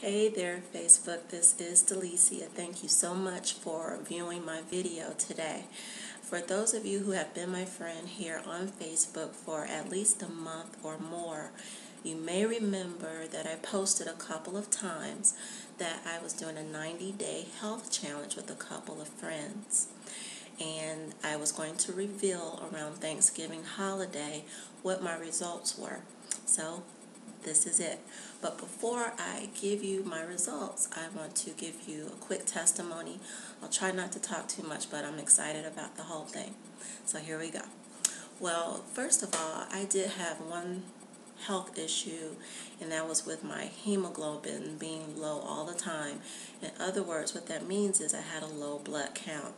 Hey there, Facebook. This is Delicia. Thank you so much for viewing my video today. For those of you who have been my friend here on Facebook for at least a month or more, you may remember that I posted a couple of times that I was doing a 90-day health challenge with a couple of friends. And I was going to reveal around Thanksgiving holiday what my results were. So this is it. But before I give you my results, I want to give you a quick testimony. I'll try not to talk too much, but I'm excited about the whole thing. So here we go. Well, first of all, I did have one health issue, and that was with my hemoglobin being low all the time. In other words, what that means is I had a low blood count.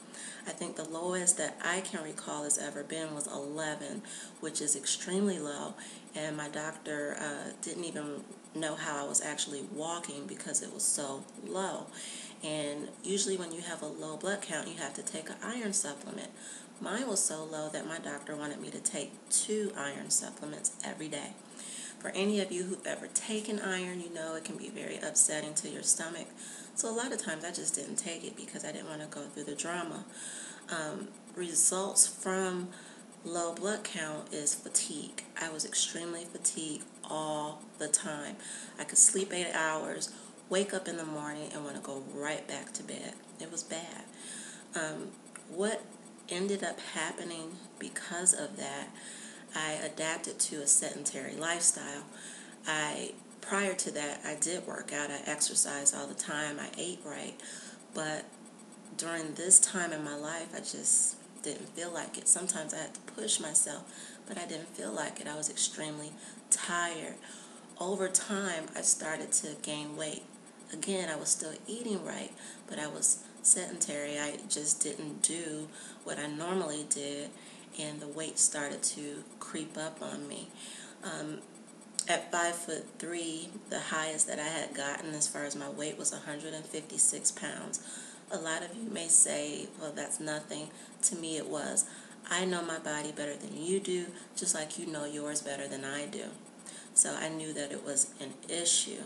I think the lowest that I can recall has ever been was 11, which is extremely low, and my doctor didn't even know how I was actually walking because it was so low. And usually when you have a low blood count, you have to take an iron supplement. Mine was so low that my doctor wanted me to take 2 iron supplements every day. For any of you who've ever taken iron, you know it can be very upsetting to your stomach. So a lot of times I just didn't take it because I didn't want to go through the drama. Results from low blood count is fatigue. I was extremely fatigued all the time. I could sleep 8 hours, wake up in the morning, and want to go right back to bed. It was bad. What ended up happening because of that, I adapted to a sedentary lifestyle. Prior to that, I did work out. I exercised all the time. I ate right. But during this time in my life, I just didn't feel like it. Sometimes I had to push myself, but I didn't feel like it. I was extremely tired. Over time, I started to gain weight. Again, I was still eating right, but I was sedentary. I just didn't do what I normally did, and the weight started to creep up on me. At 5'3", the highest that I had gotten as far as my weight was 156 pounds. A lot of you may say, well, that's nothing. To me, it was. I know my body better than you do, just like you know yours better than I do. So I knew that it was an issue,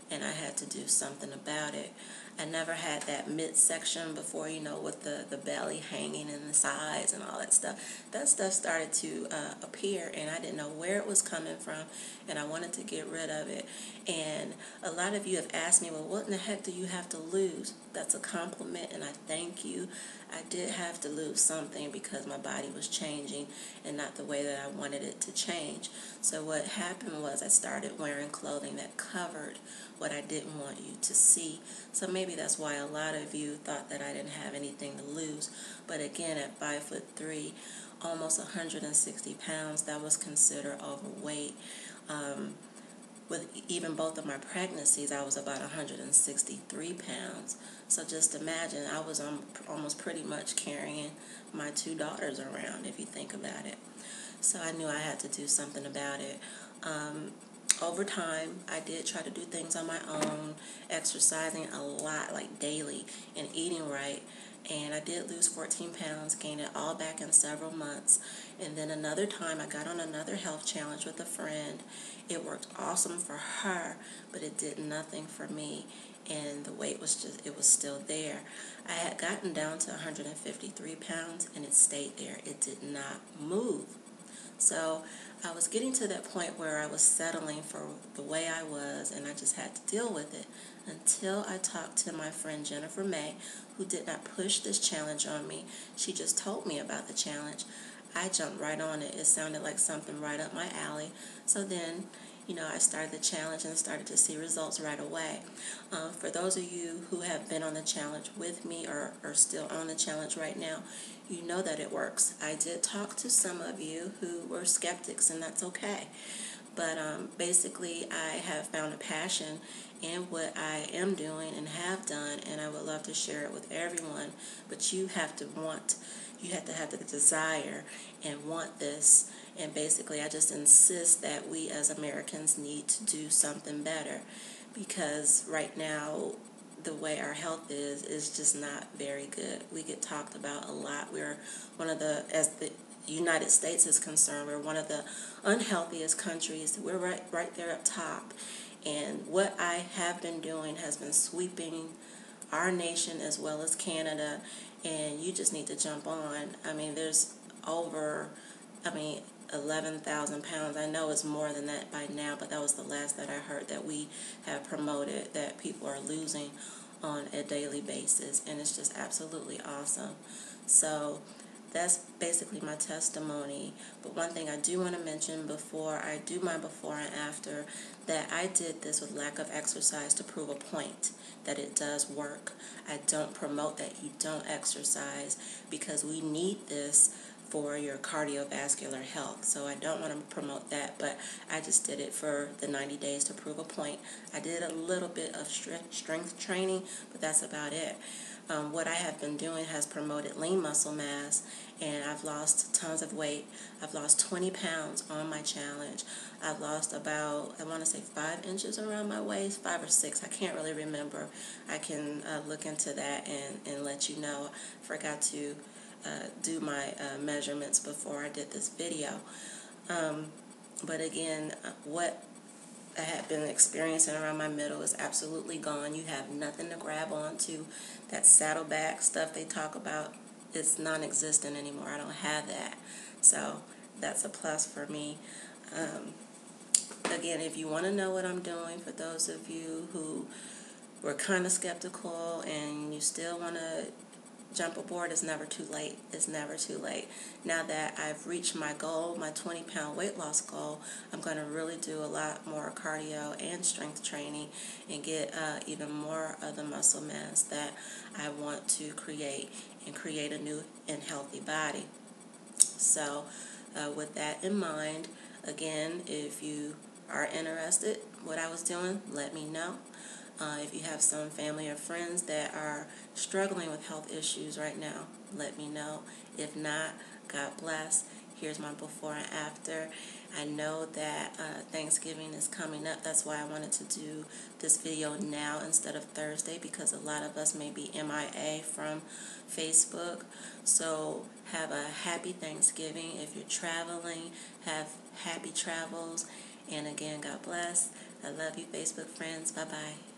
and I had to do something about it. I never had that midsection before, with the belly hanging and the sides and all that stuff. That stuff started to appear, and I didn't know where it was coming from, and I wanted to get rid of it. And a lot of you have asked me, well, what in the heck do you have to lose? That's a compliment, and I thank you. I did have to lose something because my body was changing and not the way that I wanted it to change. So what happened was I started wearing clothing that covered what I didn't want you to see. So maybe that's why a lot of you thought that I didn't have anything to lose. But again, at 5'3", almost 160 pounds, that was considered overweight. With even both of my pregnancies, I was about 163 pounds. So just imagine, I was almost pretty much carrying my 2 daughters around, if you think about it. So I knew I had to do something about it. Over time, I did try to do things on my own, exercising a lot, like daily, and eating right. And I did lose 14 pounds, gained it all back in several months. And then another time, I got on another health challenge with a friend. It worked awesome for her, but it did nothing for me. And the weight was it was still there. I had gotten down to 153 pounds, and it stayed there. It did not move. So I was getting to that point where I was settling for the way I was, and I just had to deal with it until I talked to my friend Jennifer May, who did not push this challenge on me. She just told me about the challenge. I jumped right on it. It sounded like something right up my alley. So then, I started the challenge and started to see results right away. For those of you who have been on the challenge with me or are still on the challenge right now, you know that it works. I did talk to some of you who were skeptics, and that's okay. But basically, I have found a passion in what I am doing and have done, and I would love to share it with everyone. But you have to have the desire and want this. And basically, I just insist that we as Americans need to do something better, because right now, the way our health is just not very good. We get talked about a lot. We're one of as the United States is concerned, we're one of the unhealthiest countries. We're right there up top. And what I have been doing has been sweeping our nation as well as Canada, and you just need to jump on. I mean, there's over, 11,000 pounds. I know it's more than that by now, but that was the last that I heard that we have promoted that people are losing on a daily basis, and it's just absolutely awesome. So that's basically my testimony. But one thing I do want to mention before I do my before and after, that I did this with lack of exercise to prove a point that it does work. I don't promote that you don't exercise because we need this for your cardiovascular health. So I don't want to promote that, but I just did it for the 90 days to prove a point. I did a little bit of strength training, but that's about it. What I have been doing has promoted lean muscle mass, and I've lost tons of weight. I've lost 20 pounds on my challenge. I've lost about, I want to say 5 inches around my waist, 5 or 6. I can't really remember. I can look into that and let you know. I forgot to do my measurements before I did this video. But again, what I have been experiencing around my middle is absolutely gone. You have nothing to grab onto. That saddleback stuff they talk about, it's non-existent anymore. I don't have that. So that's a plus for me. Again, if you want to know what I'm doing, for those of you who were kind of skeptical and you still want to jump aboard, it's never too late. It's never too late. Now that I've reached my goal, my 20-pound weight loss goal, I'm going to really do a lot more cardio and strength training and get even more of the muscle mass that I want to create and create a new and healthy body. So with that in mind, again, if you are interested in what I was doing, let me know. If you have some family or friends that are struggling with health issues right now, let me know. If not, God bless. Here's my before and after. I know that Thanksgiving is coming up. That's why I wanted to do this video now instead of Thursday, because a lot of us may be MIA from Facebook. So have a happy Thanksgiving. If you're traveling, have happy travels. And again, God bless. I love you, Facebook friends. Bye-bye.